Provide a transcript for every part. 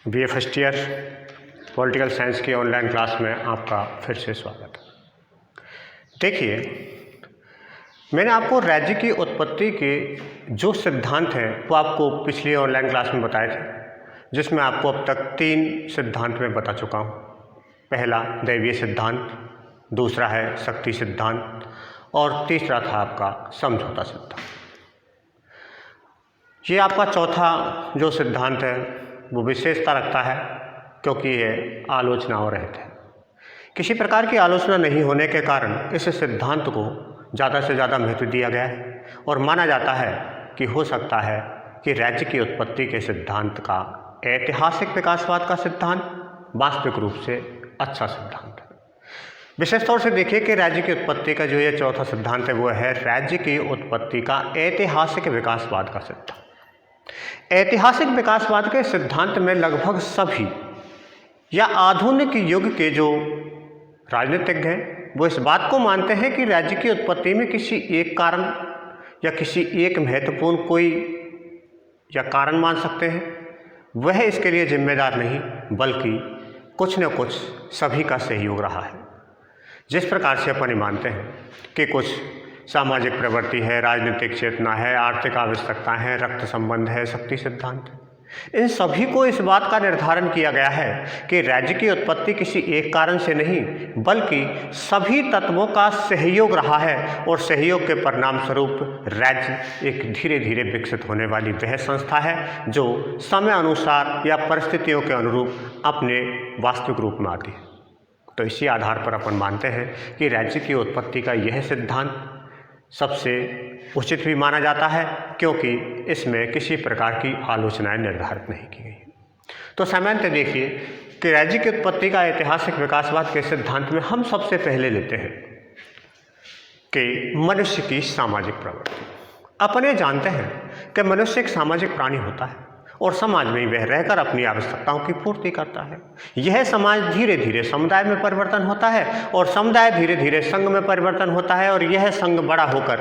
BA first year political science की online class में आपका फिर से स्वागत है। देखिए, मैंने आपको राज्य की उत्पत्ति के जो सिद्धांत हैं वो आपको पिछली ऑनलाइन क्लास में बताए थे, जिसमें आपको अब तक 3 सिद्धांत मैं बता चुका हूँ। पहला दैवीय सिद्धांत, दूसरा है शक्ति सिद्धांत और तीसरा था आपका समझौता सिद्धांत। ये आपका चौथा जो सिद्धांत है वो विशेषता रखता है क्योंकि ये आलोचनाओं रहित है। किसी प्रकार की आलोचना नहीं होने के कारण इस सिद्धांत को ज़्यादा से ज़्यादा महत्व दिया गया है और माना जाता है कि हो सकता है कि राज्य की उत्पत्ति के सिद्धांत का ऐतिहासिक विकासवाद का सिद्धांत वास्तविक रूप से अच्छा सिद्धांत है। विशेष तौर से देखिए कि राज्य की उत्पत्ति का जो ये चौथा सिद्धांत है वो है राज्य की उत्पत्ति का ऐतिहासिक विकासवाद का सिद्धांत। ऐतिहासिक विकासवाद के सिद्धांत में लगभग सभी या आधुनिक युग के जो राजनीतिज्ञ हैं वो इस बात को मानते हैं कि राज्य की उत्पत्ति में किसी एक कारण या किसी एक महत्वपूर्ण कोई या कारण मान सकते हैं, वह इसके लिए जिम्मेदार नहीं बल्कि कुछ न कुछ सभी का सहयोग रहा है। जिस प्रकार से अपन मानते हैं कि कुछ सामाजिक प्रवृत्ति है, राजनीतिक चेतना है, आर्थिक आवश्यकता है, रक्त संबंध है, शक्ति सिद्धांत है, इन सभी को इस बात का निर्धारण किया गया है कि राज्य की उत्पत्ति किसी एक कारण से नहीं बल्कि सभी तत्वों का सहयोग रहा है और सहयोग के परिणाम स्वरूप राज्य एक धीरे धीरे विकसित होने वाली वह संस्था है जो समय अनुसार या परिस्थितियों के अनुरूप अपने वास्तविक रूप में आती है। तो इसी आधार पर अपन मानते हैं कि राज्य की उत्पत्ति का यह सिद्धांत सबसे उचित भी माना जाता है क्योंकि इसमें किसी प्रकार की आलोचनाएं निर्धारित नहीं की गई। तो सामान्यतः देखिए कि राज्य की उत्पत्ति का ऐतिहासिक विकासवाद के सिद्धांत में हम सबसे पहले लेते हैं कि मनुष्य की सामाजिक प्रवृत्ति। अपन ये जानते हैं कि मनुष्य एक सामाजिक प्राणी होता है और समाज में वह रहकर अपनी आवश्यकताओं की पूर्ति करता है। यह समाज धीरे धीरे समुदाय में परिवर्तन होता है और समुदाय धीरे धीरे संघ में परिवर्तन होता है और यह संघ बड़ा होकर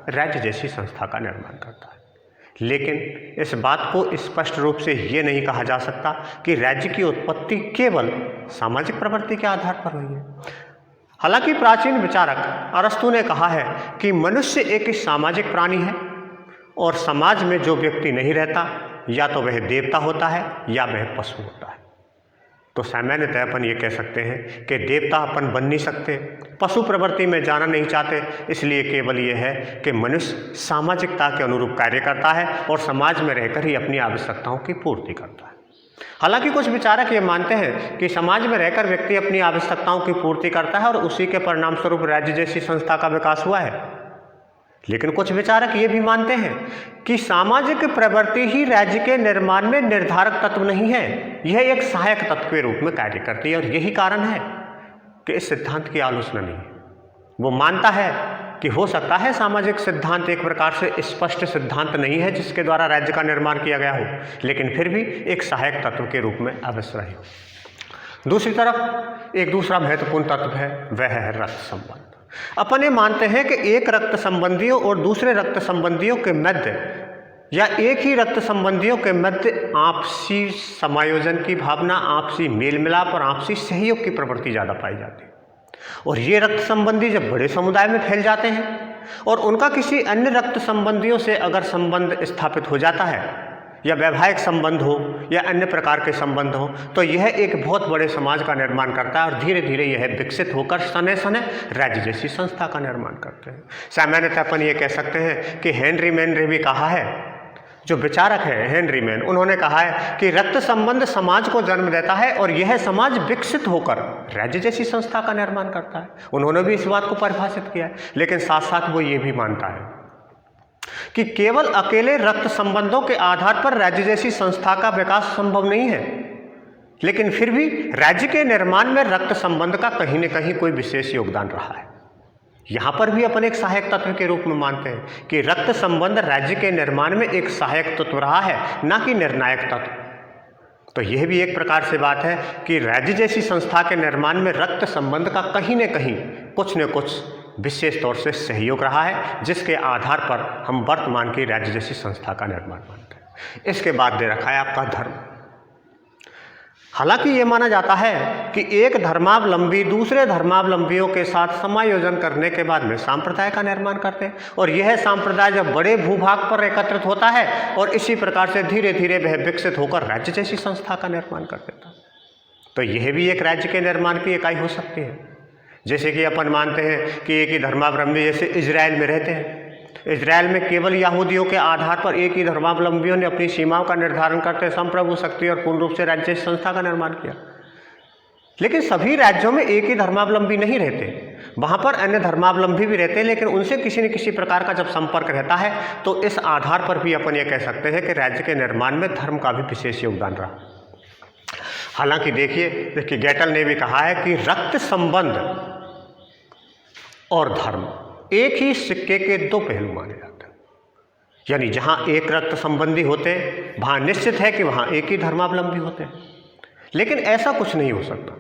राज्य जैसी संस्था का निर्माण करता है। लेकिन इस बात को स्पष्ट रूप से ये नहीं कहा जा सकता कि राज्य की उत्पत्ति केवल सामाजिक प्रवृत्ति के आधार पर हुई है। हालांकि प्राचीन विचारक अरस्तु ने कहा है कि मनुष्य एक सामाजिक प्राणी है और समाज में जो व्यक्ति नहीं रहता या तो वह देवता होता है या वह पशु होता है। तो सामान्यतः अपन ये कह सकते हैं कि देवता अपन बन नहीं सकते, पशु प्रवृत्ति में जाना नहीं चाहते, इसलिए केवल ये है कि मनुष्य सामाजिकता के अनुरूप कार्य करता है और समाज में रहकर ही अपनी आवश्यकताओं की पूर्ति करता है। हालांकि कुछ विचारक ये मानते हैं कि समाज में रहकर व्यक्ति अपनी आवश्यकताओं की पूर्ति करता है और उसी के परिणाम स्वरूप राज्य जैसी संस्था का विकास हुआ है। लेकिन कुछ विचारक ये भी मानते हैं कि सामाजिक प्रवृत्ति ही राज्य के निर्माण में निर्धारक तत्व नहीं है, यह एक सहायक तत्व के रूप में कार्य करती है और यही कारण है कि इस सिद्धांत की आलोचना नहीं है। वो मानता है कि हो सकता है सामाजिक सिद्धांत एक प्रकार से स्पष्ट सिद्धांत नहीं है जिसके द्वारा राज्य का निर्माण किया गया हो, लेकिन फिर भी एक सहायक तत्व के रूप में अवश्य रहे हो। दूसरी तरफ एक दूसरा महत्वपूर्ण तत्व है, वह है रक्त संबंध। अपन ये मानते हैं कि एक रक्त संबंधियों और दूसरे रक्त संबंधियों के मध्य या एक ही रक्त संबंधियों के मध्य आपसी समायोजन की भावना, आपसी मेल मिलाप और आपसी सहयोग की प्रवृत्ति ज़्यादा पाई जाती है। और ये रक्त संबंधी जब बड़े समुदाय में फैल जाते हैं और उनका किसी अन्य रक्त संबंधियों से अगर संबंध स्थापित हो जाता है या वैवाहिक संबंध हो या अन्य प्रकार के संबंध हो तो यह एक बहुत बड़े समाज का निर्माण करता है और धीरे धीरे यह विकसित होकर सने सने राज्य जैसी संस्था का निर्माण करते हैं। सामान्यतः अपन ये कह सकते हैं कि हेनरी मैन ने भी कहा है, जो विचारक है हेनरी मैन, उन्होंने कहा है कि रक्त संबंध समाज को जन्म देता है और यह समाज विकसित होकर राज्य जैसी संस्था का निर्माण करता है। उन्होंने भी इस बात को परिभाषित किया है, लेकिन साथ साथ वो ये भी मानता है कि केवल अकेले रक्त संबंधों के आधार पर राज्य जैसी संस्था का विकास संभव नहीं है, लेकिन फिर भी राज्य के निर्माण में रक्त संबंध का कहीं न कहीं कोई विशेष योगदान रहा है। यहाँ पर भी अपन एक सहायक तत्व के रूप में मानते हैं कि रक्त संबंध राज्य के निर्माण में एक सहायक तत्व रहा है, ना कि निर्णायक तत्व। तो यह भी एक प्रकार से बात है कि राज्य जैसी संस्था के निर्माण में रक्त संबंध का कहीं न कहीं कुछ न कुछ विशेष तौर से सहयोग रहा है, जिसके आधार पर हम वर्तमान की राज्य जैसी संस्था का निर्माण मानते हैं। इसके बाद दे रखा है आपका धर्म। हालांकि ये माना जाता है कि एक धर्मावलंबी दूसरे धर्मावलंबियों के साथ समायोजन करने के बाद में सांप्रदाय का निर्माण करते हैं, और यह सांप्रदाय जब बड़े भूभाग पर एकत्रित होता है और इसी प्रकार से धीरे धीरे वह विकसित होकर राज्य जैसी संस्था का निर्माण कर देता है। तो यह भी एक राज्य के निर्माण की इकाई हो सकती है। जैसे कि अपन मानते हैं कि एक ही धर्मावलंबी जैसे इजराइल में रहते हैं, इजराइल में केवल यहूदियों के आधार पर एक ही धर्मावलंबियों ने अपनी सीमाओं का निर्धारण करते संप्रभु शक्ति और पूर्ण रूप से राज्य संस्था का निर्माण किया। लेकिन सभी राज्यों में एक ही धर्मावलंबी नहीं रहते, वहाँ पर अन्य धर्मावलंबी भी रहते हैं, लेकिन उनसे किसी न किसी प्रकार का जब संपर्क रहता है तो इस आधार पर भी अपन ये कह सकते हैं कि राज्य के निर्माण में धर्म का भी विशेष योगदान रहा। हालांकि देखिए गेटल ने भी कहा है कि रक्त संबंध और धर्म एक ही सिक्के के दो पहलू माने जाते हैं। यानी जहाँ एक रक्त संबंधी होते वहाँ निश्चित है कि वहाँ एक ही धर्मावलंबी होते हैं, लेकिन ऐसा कुछ नहीं हो सकता,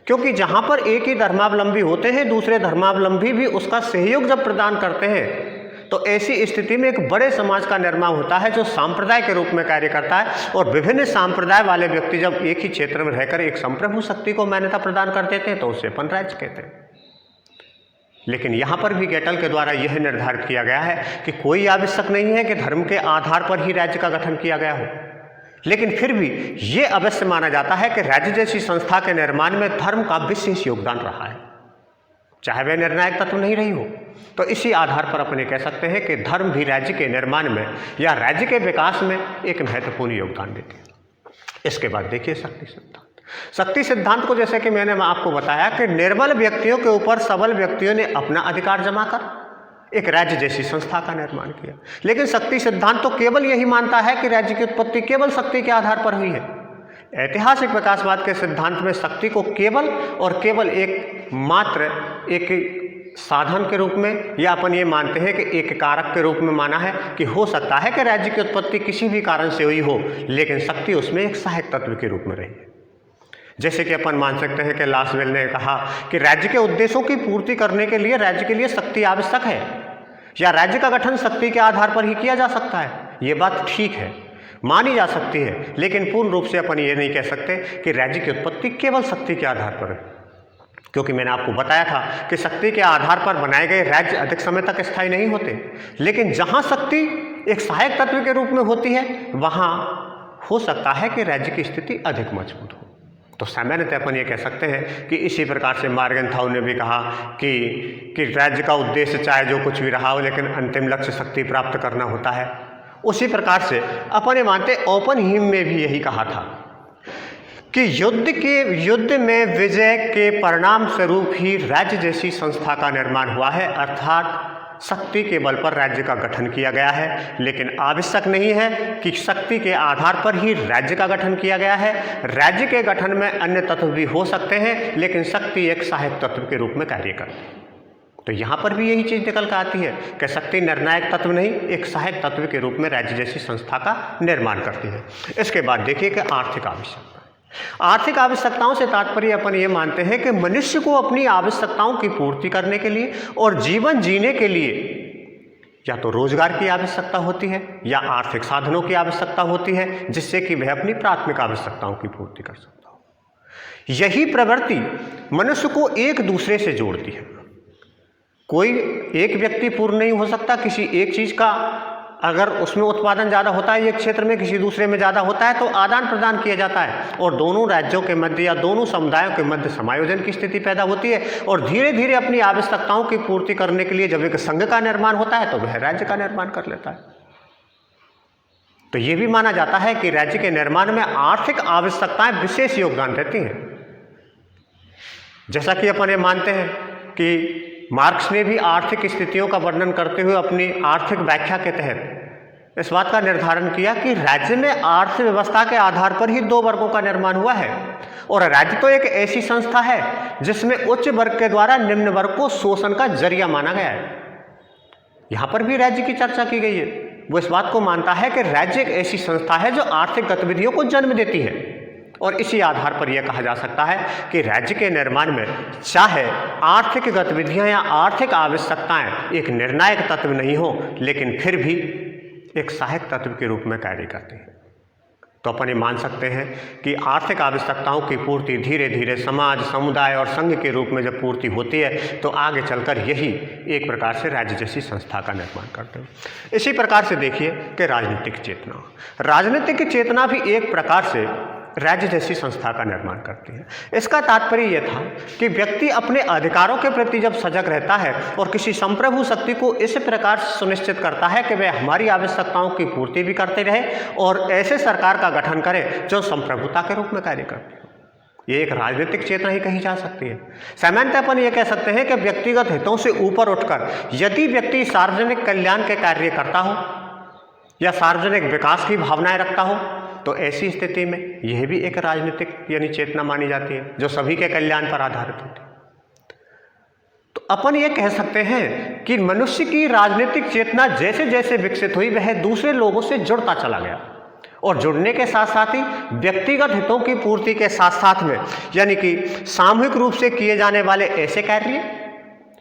क्योंकि जहाँ पर एक ही धर्मावलंबी होते हैं दूसरे धर्मावलंबी भी उसका सहयोग जब प्रदान करते हैं तो ऐसी स्थिति में एक बड़े समाज का निर्माण होता है जो सांप्रदाय के रूप में कार्य करता है। और विभिन्न सांप्रदाय वाले व्यक्ति जब एक ही क्षेत्र में रहकर एक संप्रभु शक्ति को मान्यता प्रदान कर देते हैं तो उसे अपन राज्य कहते हैं। लेकिन यहाँ पर भी गेटल के द्वारा यह निर्धारित किया गया है कि कोई आवश्यक नहीं है कि धर्म के आधार पर ही राज्य का गठन किया गया हो, लेकिन फिर भी ये अवश्य माना जाता है कि राज्य जैसी संस्था के निर्माण में धर्म का विशेष योगदान रहा है, चाहे वह निर्णायक तत्व नहीं रही हो। तो इसी आधार पर अपन ये कह सकते हैं कि धर्म भी राज्य के निर्माण में या राज्य के विकास में एक महत्वपूर्ण योगदान देती है। इसके बाद देखिए शक्ति सिद्धांत। शक्ति सिद्धांत को जैसे कि मैंने आपको बताया कि निर्बल व्यक्तियों के ऊपर सबल व्यक्तियों ने अपना अधिकार जमा कर एक राज्य जैसी संस्था का निर्माण किया। लेकिन शक्ति सिद्धांत तो केवल यही मानता है कि राज्य की उत्पत्ति केवल शक्ति के आधार पर हुई है। ऐतिहासिक विकासवाद के सिद्धांत में शक्ति को केवल और केवल एक मात्र एक साधन के रूप में या अपन ये मानते हैं कि एक कारक के रूप में माना है कि हो सकता है कि राज्य की उत्पत्ति किसी भी कारण से हुई हो, लेकिन शक्ति उसमें एक सहायक तत्व के रूप में रही है। जैसे कि अपन मान सकते हैं कि लासवेल ने कहा कि राज्य के उद्देश्यों की पूर्ति करने के लिए राज्य के लिए शक्ति आवश्यक है या राज्य का गठन शक्ति के आधार पर ही किया जा सकता है। ये बात ठीक है, मानी जा सकती है, लेकिन पूर्ण रूप से अपन ये नहीं कह सकते कि राज्य की उत्पत्ति केवल शक्ति के आधार पर है, क्योंकि मैंने आपको बताया था कि शक्ति के आधार पर बनाए गए राज्य अधिक समय तक स्थायी नहीं होते। लेकिन जहाँ शक्ति एक सहायक तत्व के रूप में होती है वहाँ हो सकता है कि राज्य की स्थिति अधिक मजबूत हो। तो सामान्यतः अपन ये कह सकते हैं कि इसी प्रकार से मॉर्गनथाउ ने भी कहा कि राज्य का उद्देश्य चाहे जो कुछ भी रहा हो, लेकिन अंतिम लक्ष्य शक्ति प्राप्त करना होता है। उसी प्रकार से अपन ये मानते ओपनहीम में भी यही कहा था कि युद्ध में विजय के परिणाम स्वरूप ही राज्य जैसी संस्था का निर्माण हुआ है, अर्थात शक्ति के बल पर राज्य का गठन किया गया है। लेकिन आवश्यक नहीं है कि शक्ति के आधार पर ही राज्य का गठन किया गया है। राज्य के गठन में अन्य तत्व भी हो सकते हैं, लेकिन शक्ति एक सहायक तत्व के रूप में कार्य करती है। तो यहाँ पर भी यही चीज़ निकल कर आती है कि शक्ति निर्णायक तत्व नहीं, एक सहायक तत्व के रूप में राज्य जैसी संस्था का निर्माण करती है। इसके बाद देखिए कि आर्थिक आवश्यकता। आर्थिक आवश्यकताओं से तात्पर्य अपन ये मानते हैं कि मनुष्य को अपनी आवश्यकताओं की पूर्ति करने के लिए और जीवन जीने के लिए या तो रोजगार की आवश्यकता होती है या आर्थिक साधनों की आवश्यकता होती है, जिससे कि वह अपनी प्राथमिक आवश्यकताओं की पूर्ति कर सकता हो। यही प्रवृत्ति मनुष्य को एक दूसरे से जोड़ती है। कोई एक व्यक्ति पूर्ण नहीं हो सकता। किसी एक चीज़ का अगर उसमें उत्पादन ज़्यादा होता है एक क्षेत्र में, किसी दूसरे में ज़्यादा होता है, तो आदान प्रदान किया जाता है और दोनों राज्यों के मध्य या दोनों समुदायों के मध्य समायोजन की स्थिति पैदा होती है। और धीरे धीरे अपनी आवश्यकताओं की पूर्ति करने के लिए जब एक संघ का निर्माण होता है तो वह राज्य का निर्माण कर लेता है। तो ये भी माना जाता है कि राज्य के निर्माण में आर्थिक आवश्यकताएं विशेष योगदान देती हैं। जैसा कि अपन ये मानते हैं कि मार्क्स ने भी आर्थिक स्थितियों का वर्णन करते हुए अपनी आर्थिक व्याख्या के तहत इस बात का निर्धारण किया कि राज्य में अर्थव्यवस्था के आधार पर ही दो वर्गों का निर्माण हुआ है, और राज्य तो एक ऐसी संस्था है जिसमें उच्च वर्ग के द्वारा निम्न वर्ग को शोषण का जरिया माना गया है। यहाँ पर भी राज्य की चर्चा की गई है। वो इस बात को मानता है कि राज्य एक ऐसी संस्था है जो आर्थिक गतिविधियों को जन्म देती है, और इसी आधार पर यह कहा जा सकता है कि राज्य के निर्माण में चाहे आर्थिक गतिविधियां या आर्थिक आवश्यकताएं एक निर्णायक तत्व नहीं हो, लेकिन फिर भी एक सहायक तत्व के रूप में कार्य करते हैं। तो अपन ये मान सकते हैं कि आर्थिक आवश्यकताओं की पूर्ति धीरे धीरे समाज, समुदाय और संघ के रूप में जब पूर्ति होती है तो आगे चलकर यही एक प्रकार से राज्य जैसी संस्था का निर्माण करते हैं। इसी प्रकार से देखिए कि राजनीतिक चेतना भी एक प्रकार से राज्य जैसी संस्था का निर्माण करती है। इसका तात्पर्य यह था कि व्यक्ति अपने अधिकारों के प्रति जब सजग रहता है और किसी संप्रभु शक्ति को इस प्रकार सुनिश्चित करता है कि वह हमारी आवश्यकताओं की पूर्ति भी करते रहे और ऐसे सरकार का गठन करे जो संप्रभुता के रूप में कार्य करती है। ये एक राजनीतिक चेतना ही कही जा सकती है। सामान्यतः अपन ये कह सकते हैं कि व्यक्तिगत हितों से ऊपर उठकर यदि व्यक्ति सार्वजनिक कल्याण के कार्य करता हो या सार्वजनिक विकास की भावनाएं रखता हो तो ऐसी स्थिति में यह भी एक राजनीतिक यानी चेतना मानी जाती है जो सभी के कल्याण पर आधारित होती है। तो अपन ये कह सकते हैं कि मनुष्य की राजनीतिक चेतना जैसे जैसे विकसित हुई वह दूसरे लोगों से जुड़ता चला गया और जुड़ने के साथ साथ ही व्यक्तिगत हितों की पूर्ति के साथ साथ में यानी कि सामूहिक रूप से किए जाने वाले ऐसे कार्य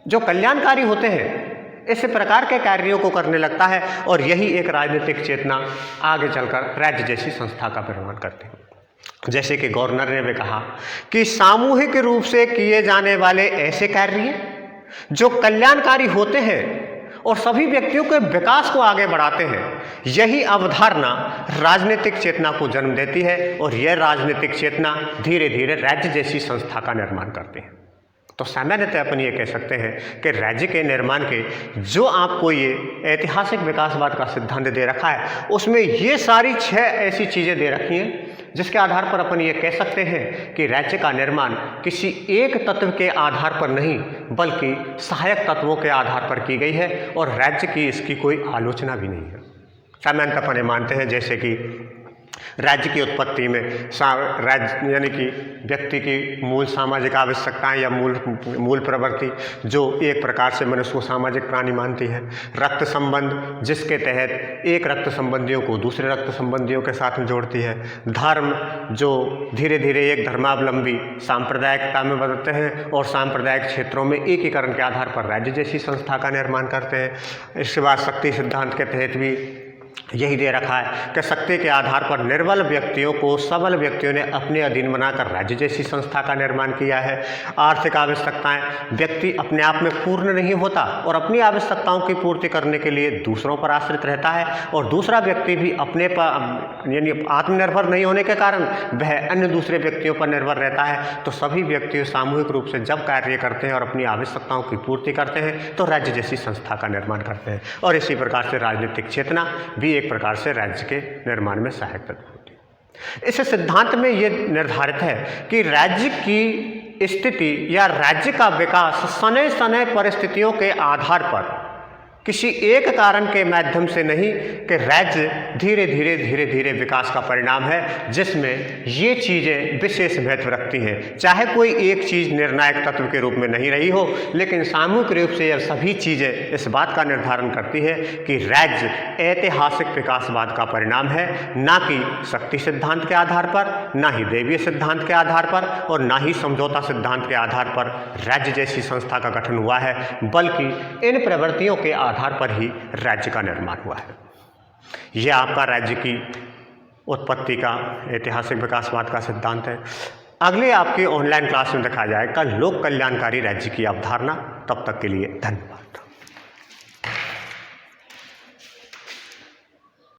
जो कल्याणकारी होते हैं इस प्रकार के कार्यों को करने लगता है और यही एक राजनीतिक चेतना आगे चलकर राज्य जैसी संस्था का निर्माण करती है। जैसे कि गवर्नर ने भी कहा कि सामूहिक रूप से किए जाने वाले ऐसे कार्य जो कल्याणकारी होते हैं और सभी व्यक्तियों के विकास को आगे बढ़ाते हैं, यही अवधारणा राजनीतिक चेतना को जन्म देती है और यह राजनीतिक चेतना धीरे धीरे राज्य जैसी संस्था का निर्माण करती है। तो सामान्यतः अपन ये कह सकते हैं कि राज्य के निर्माण के जो आपको ये ऐतिहासिक विकासवाद का सिद्धांत दे रखा है उसमें ये सारी 6 ऐसी चीज़ें दे रखी हैं जिसके आधार पर अपन ये कह सकते हैं कि राज्य का निर्माण किसी एक तत्व के आधार पर नहीं बल्कि सहायक तत्वों के आधार पर की गई है और राज्य की इसकी कोई आलोचना भी नहीं है। सामान्यतः अपन ये मानते हैं जैसे कि राज्य की उत्पत्ति में राज्य यानी कि व्यक्ति की मूल सामाजिक आवश्यकताएं या मूल प्रवृत्ति जो एक प्रकार से मनुष्य को सामाजिक प्राणी मानती है, रक्त संबंध जिसके तहत एक रक्त संबंधियों को दूसरे रक्त संबंधियों के साथ में जोड़ती है, धर्म जो धीरे धीरे एक धर्मावलंबी सांप्रदायिकता में बदलते हैं और सांप्रदायिक क्षेत्रों में एकीकरण के आधार पर राज्य जैसी संस्था का निर्माण करते हैं। इसके बाद शक्ति सिद्धांत के तहत भी यही दे रखा है कि शक्ति के आधार पर निर्बल व्यक्तियों को सबल व्यक्तियों ने अपने अधीन बनाकर राज्य जैसी संस्था का निर्माण किया है। आर्थिक आवश्यकताएं व्यक्ति अपने आप में पूर्ण नहीं होता और अपनी आवश्यकताओं की पूर्ति करने के लिए दूसरों पर आश्रित रहता है और दूसरा व्यक्ति भी अपने पर यानी आत्मनिर्भर नहीं होने के कारण वह अन्य दूसरे व्यक्तियों पर निर्भर रहता है। तो सभी व्यक्ति सामूहिक रूप से जब कार्य करते हैं और अपनी आवश्यकताओं की पूर्ति करते हैं तो राज्य जैसी संस्था का निर्माण करते हैं और इसी प्रकार से राजनीतिक चेतना भी एक प्रकार से राज्य के निर्माण में सहायक तत्व होती है। इस सिद्धांत में यह निर्धारित है कि राज्य की स्थिति या राज्य का विकास समय समय परिस्थितियों के आधार पर किसी एक कारण के माध्यम से नहीं कि राज्य धीरे धीरे विकास का परिणाम है जिसमें ये चीज़ें विशेष महत्व रखती हैं। चाहे कोई एक चीज़ निर्णायक तत्व के रूप में नहीं रही हो लेकिन सामूहिक रूप से यह सभी चीज़ें इस बात का निर्धारण करती है कि राज्य ऐतिहासिक विकासवाद का परिणाम है, ना कि शक्ति सिद्धांत के आधार पर, ना ही देवीय सिद्धांत के आधार पर और ना ही समझौता सिद्धांत के आधार पर राज्य जैसी संस्था का गठन हुआ है, बल्कि इन प्रवृत्तियों के आधार पर ही राज्य का निर्माण हुआ है। यह आपका राज्य की उत्पत्ति का ऐतिहासिक विकासवाद का सिद्धांत है। अगले आपके ऑनलाइन क्लास में देखा जाएगा लोक कल्याणकारी राज्य की अवधारणा। तब तक के लिए धन्यवाद।